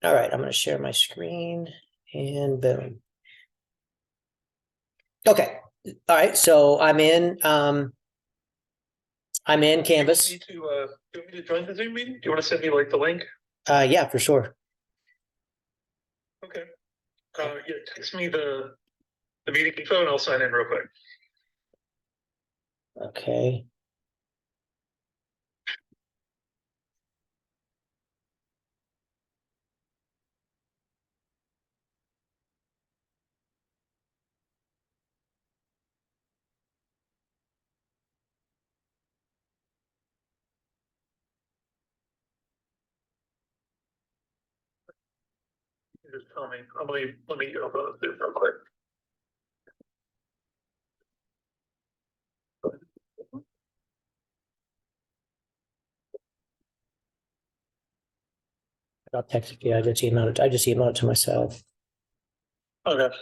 All right, I'm going to share my screen and boom. Okay. All right. So I'm in Canvas. Do you want me to join the Zoom meeting? Do you want to send me like the link? Yeah, for sure. Okay. Yeah, text me the meeting info and I'll sign in real quick. Okay. You just tell me. Let me open up Zoom real quick. I'll text it. Yeah, I just emailed it to myself. Okay.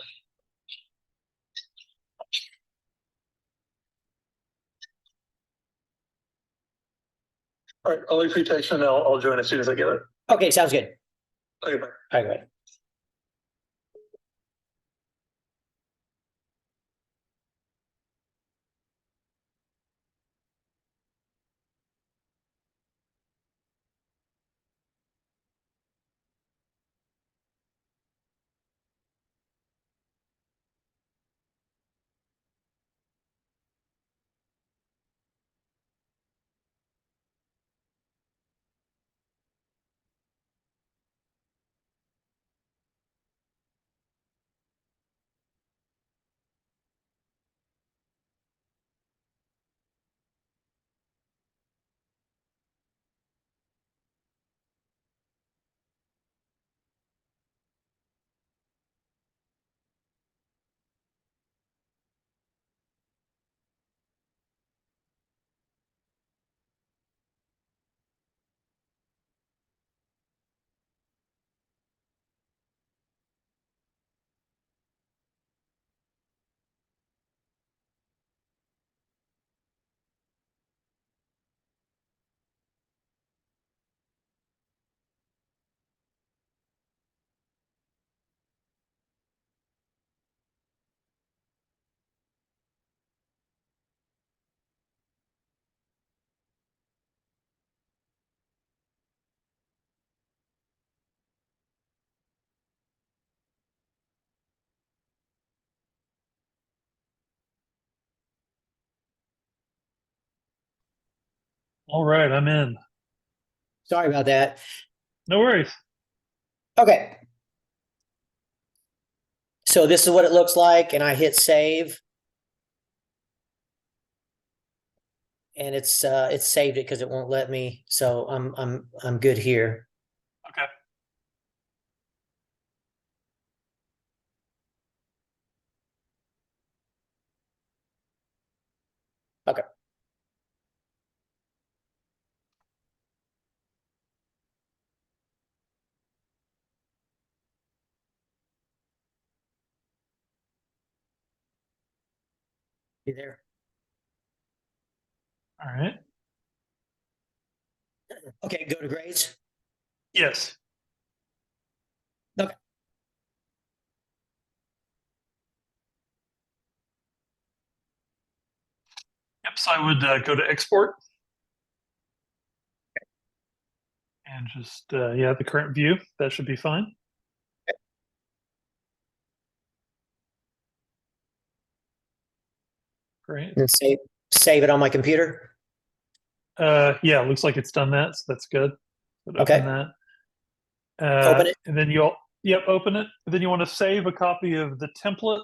All right, I'll leave free text and I'll join as soon as I get it. Okay, sounds good. Okay, bye. All right. All right, I'm in. Sorry about that. No worries. Okay. So this is what it looks like, and I hit save. And it's saved it because it won't let me. So I'm good here. Okay. Okay. You there? All right. Okay, go to grades. Yes. Okay. Yep. So I would go to export and just yeah, the current view. That should be fine. Great. And save it on my computer. Yeah, looks like it's done that, so that's good. But open Okay. that. Open it. And then yep, open it. And then you want to save a copy of the template.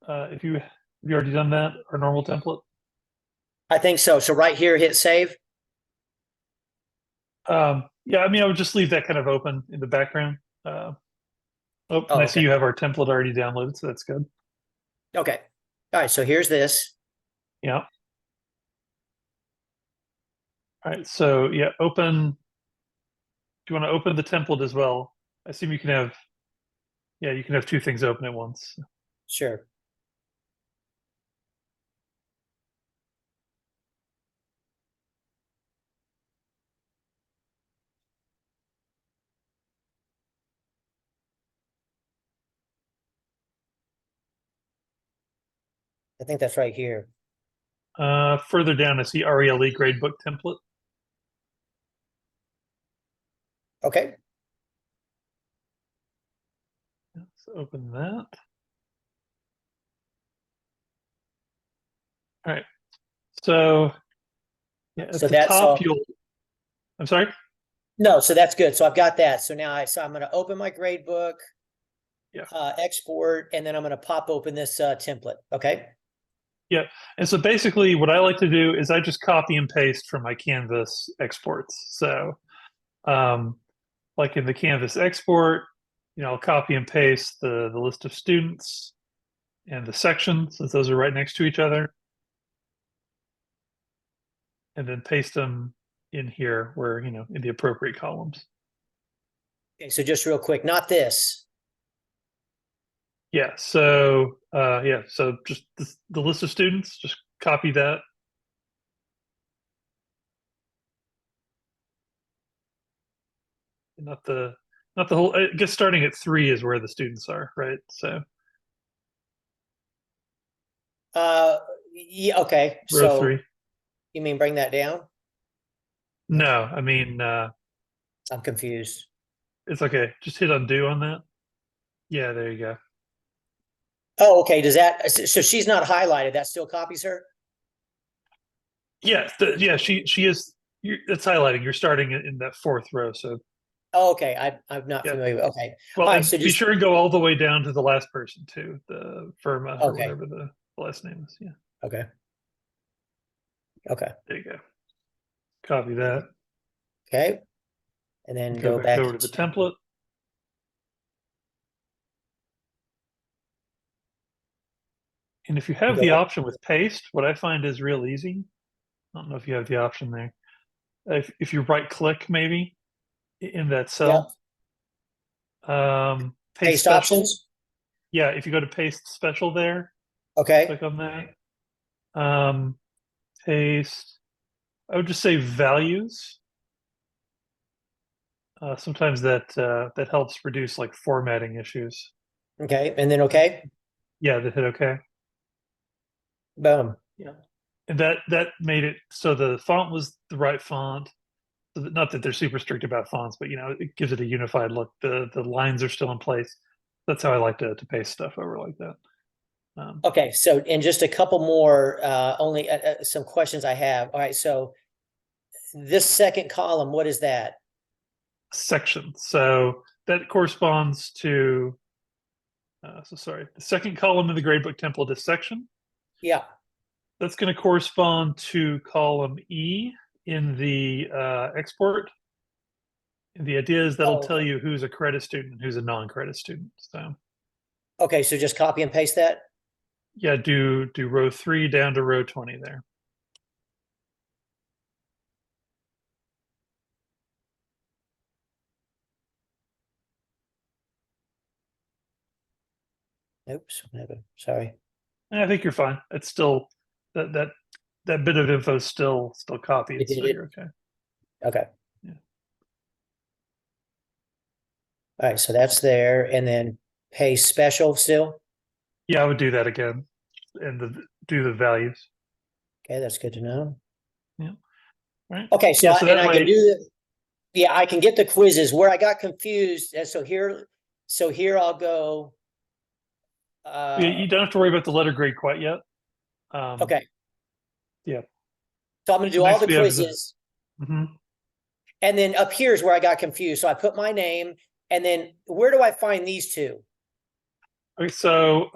If you have you already done that, our normal template. I think so. So right here, hit save. Yeah, I mean, I would just leave that kind of open in the background. And Oh, I see okay. you have our template already downloaded, so that's good. Okay. All right. So here's this. Yeah. All right. So yeah, open. Do you want to open the template as well? I assume you can have. Yeah, you can have two things open at once. Sure. I think that's right here. Further down, I see RELE gradebook template. Okay. Let's open that. All right. So yeah, at So the that's top, all. I'm sorry. No, so that's good. So I've got that. So now I'm going to open my grade book, Yeah. export, and then I'm going to pop open this template. Okay. Yeah. And so basically what I like to do is I just copy and paste from my Canvas exports. So like in the Canvas export, I'll copy and paste the list of students and the sections, since those are right next to each other, and then paste them in here where, in the appropriate columns. Okay. So just real quick, not this. Yeah. So just the list of students, just copy that. Not the whole, I guess starting at 3 is where the students are, right? So Uh, yeah. Okay. row So 3. you mean bring that down? No, I mean, I'm confused. it's okay. Just hit undo on that. Yeah, there you go. Oh, okay. Does that, so she's not highlighted. That still copies her? Yeah, yeah, she is. It's highlighting. You're starting in that 4th row. So Oh, okay. I'm not yeah. familiar with, okay. Well, All right. and So be just, sure and go all the way down to the last person too, the Firma or okay. whatever the last name is. Yeah, Okay. Okay. there you go. Copy that. Okay. And then Go go back back over to the into, template. And if you have go the back. option with paste, what I find is real easy. I don't know if you have the option there. If you right click maybe in that Yeah. cell, paste Paste special. options. Yeah, if you go to paste special there, Okay. click on that. Paste. I would just say values. Sometimes that helps reduce like formatting issues. Okay. And then, okay. Yeah, that hit OK. Boom. Yeah, and that made it so the font was the right font. So not that they're super strict about fonts, but it gives it a unified look. The lines are still in place. That's how I like to paste stuff over like that. Okay. So, and just a couple more, only some questions I have. All right. So this second column, what is that? Section. So that corresponds to. So sorry, the second column in the gradebook template is section. Yeah. That's going to correspond to column E in the export. And the idea is that'll Oh, tell okay. you who's a credit student and who's a non-credit student. So Okay. So just copy and paste that. yeah, do row 3 down to row 20 there. Oops. Sorry. And I think you're fine. It's still that that bit of info is still It copied, did so it. you're okay. Okay. Yeah, All right. So that's there. And then paste special still. yeah, I would do that again and do the values. Okay. That's good to know. Yeah, right. Okay. So Yeah, so and that I can way, do the, yeah, I can get the quizzes where I got confused. And so here I'll go. yeah, Uh, you don't have to worry about the letter grade quite yet. Um, okay. yeah. So I'm going to So do all next the we have the. quizzes. Mhm. And then up here is where I got confused. So I put my name, and then where do I find these two? Okay, so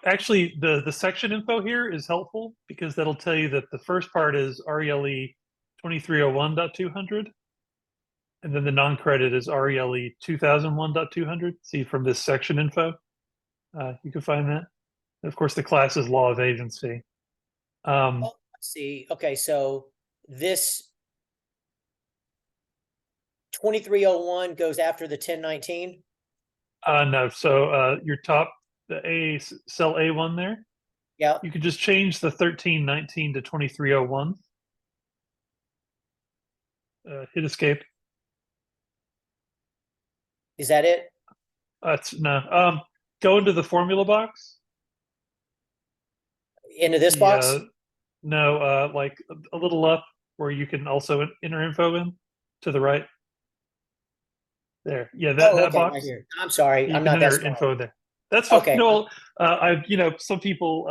actually the section info here is helpful because that'll tell you that the first part is RELE 2301.200, and then the non-credit is RELE 2001.200. See from this section info, you can find that. And of course, the class is law of agency. Oh, Um, I see. Okay, so this 2301 goes after the 1019. no, so your top, the cell A1 there, Yeah. you could just change the 1319 to 2301. Hit escape. Is that it? That's no. go into the formula box. Into this The box? no, like a little up where you can also enter info in to the right. There, yeah, that Oh, that okay, right box. here. I'm sorry, You I'm can not that enter smart. info in there. That's fine. Okay, No, some people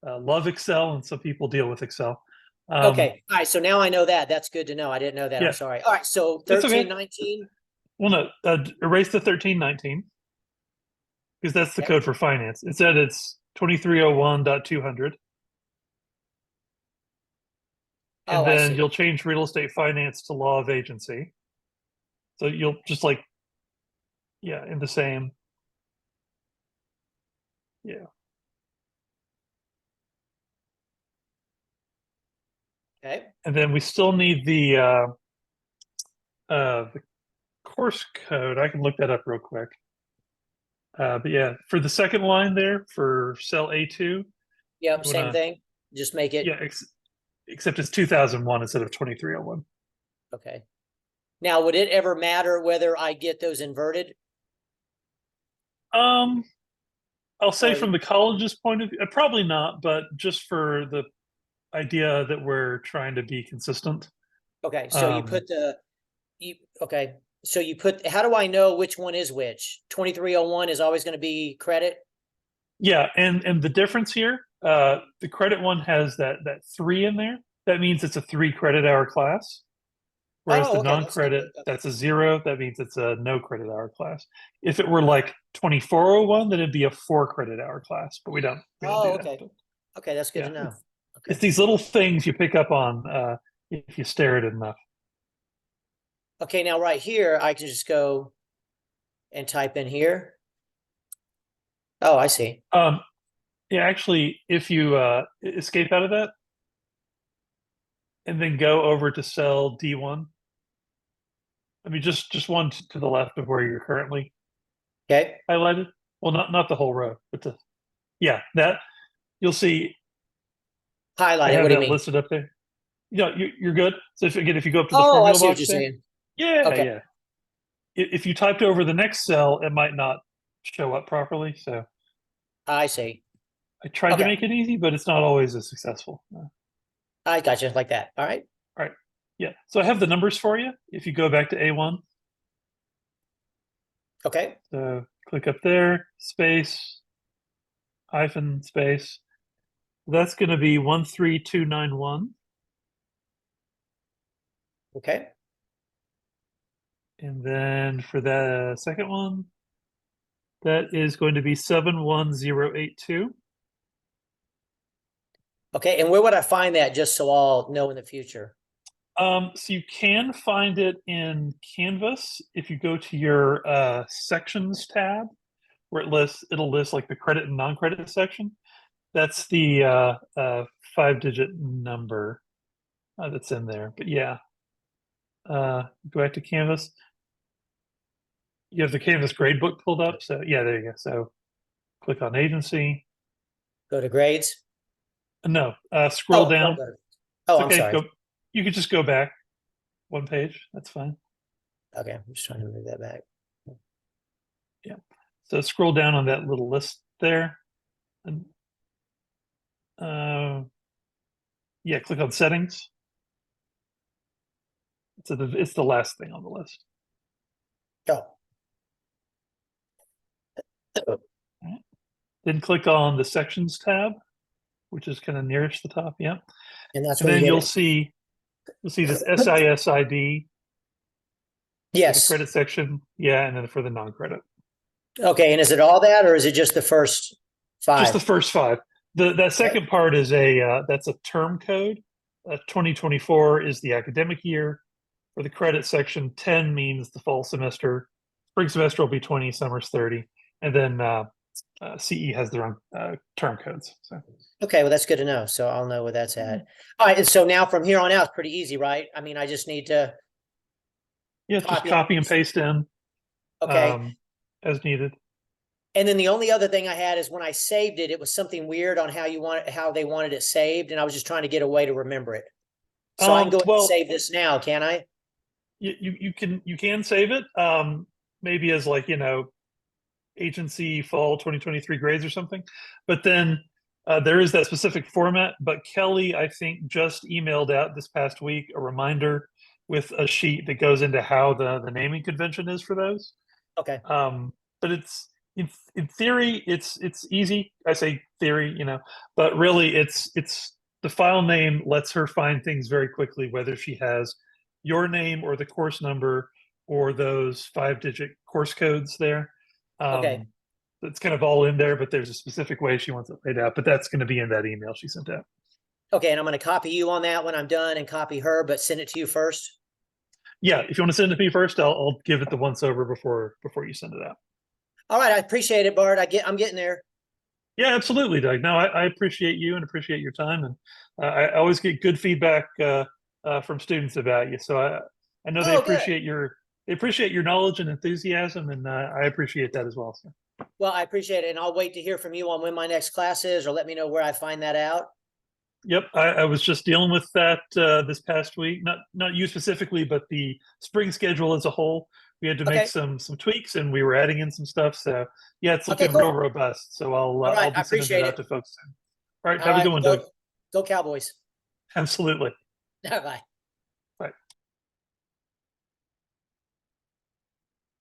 love Excel and some people deal with Excel. Um, okay. All right, so now I know that. That's good to know. I didn't know that. I'm yeah, sorry. All right, so it's 13, okay. 19. Well, no, erase the 1319 because that's the Okay. code for finance. Instead, it's 2301.200, and Oh, I then see. you'll change real estate finance to law of agency. So you'll just like, yeah, in the same, yeah. Okay. And then we still need the course code. I can look that up real quick. But yeah, for the second line there for cell A2, Yep, you same wanna, thing. Just make it, yeah, except it's 2001 instead of 2301. okay. Now, would it ever matter whether I get those inverted? Um, I'll say Or, from the college's point of view, probably not, but just for the idea that we're trying to be consistent. okay, so you Um, put okay. So you put, how do I know which one is which? 2301 is always going to be credit? yeah, and the difference here, the credit one has that three in there. That means it's a 3 credit hour class. Whereas the Oh, okay, that's good. non-credit, Okay. that's a 0. That means it's a no credit hour class. If it were like 2401, then it'd be a 4 credit hour class. But we don't Oh, do that. okay. But Okay, that's good to yeah, know. it's Okay. these little things you pick up on if you stare at it enough. Okay, now right here, I can just go and type in here. Oh, I see. Um, yeah, actually, if you escape out of that and then go over to cell D1, I mean just one to the left of where you're currently Okay. highlighted. Well, not the whole row, but the yeah that you'll see. I Highlighted. What have do you that mean? listed up there. You're good. So if you go up to the Oh, I formula see what box you're there, saying. yeah, Okay, yeah. If you typed over the next cell, it might not show up properly. So I see. I tried to Okay, make it easy, but it's not always as successful. I got you like that. All right. All right. Yeah. So I have the numbers for you. If you go back to A1, Okay. so click up there, space, hyphen, space. That's going to be 13291. Okay. And then for the second one, that is going to be 71082. Okay. And where would I find that just so I'll know in the future? So you can find it in Canvas if you go to your sections tab where it'll list like the credit and non-credit section. That's the 5-digit number that's in there. But yeah, go back to Canvas. You have the Canvas gradebook pulled up. So yeah, there you go. So click on agency. Go to grades. No, scroll Oh, down. oh, It's I'm okay. sorry. Go. You could just go back one page. That's fine. Okay. I'm just trying to move that back. Yeah. So scroll down on that little list there, and uh, yeah, click on settings. It's the last thing on the list. Oh, All right. Then click on the sections tab, which is kind of nearest the top. Yeah. and that's And where you then get it. you'll see this SIS ID for the Yes. credit section. Yeah, and then for the non-credit. Okay. And is it all that or is it just the first Just the five? first five. That Okay. second part is that's a term code. 2024 is the academic year. For the credit section, 10 means the fall semester. Spring semester will be 20, summer's 30. And then CE has their own term codes. So Okay. Well, that's good to know. So I'll know where that's yeah, at. All right. And so now from here on out, it's pretty easy, right? I mean, I just need to yeah, just copy and copy and paste. paste in Okay. as needed. And then the only other thing I had is when I saved it, it was something weird on how they wanted it saved. And I was just trying to get a way to remember it. So I can go ahead and Well, save this now, can I? you can save it maybe as like agency fall 2023 grades or something. But then there is that specific format. But Kelly, I think, just emailed out this past week a reminder with a sheet that goes into how the naming convention is for those. Okay, But it's in theory, it's easy. I say theory, but really it's the file name lets her find things very quickly, whether she has your name or the course number or those 5-digit course codes there. okay, It's kind of all in there, but there's a specific way she wants it laid out. But that's going to be in that email she sent out. okay. And I'm gonna copy you on that when I'm done and copy her, but send it to you first. Yeah, if you want to send it to me first, I'll give it the once over before you send it out. All right, I appreciate it, Bart. I'm getting there. Yeah, absolutely, Doug. No, I appreciate you and appreciate your time, and I always get good feedback from students about you. So I know Oh, good. they appreciate your knowledge and enthusiasm, and I appreciate that as well. So. Well, I appreciate it, and I'll wait to hear from you on when my next class is, or let me know where I find that out. Yep, I was just dealing with that this past week. Not you specifically, but the spring schedule as a whole. We had to make Okay. some tweaks, and we were adding in some stuff. So yeah, it's Okay, looking real cool. robust. So All right, I'll I be sending that appreciate out it. to folks soon. All right, All have a right, good well, one, Doug. go Cowboys. Absolutely. Bye.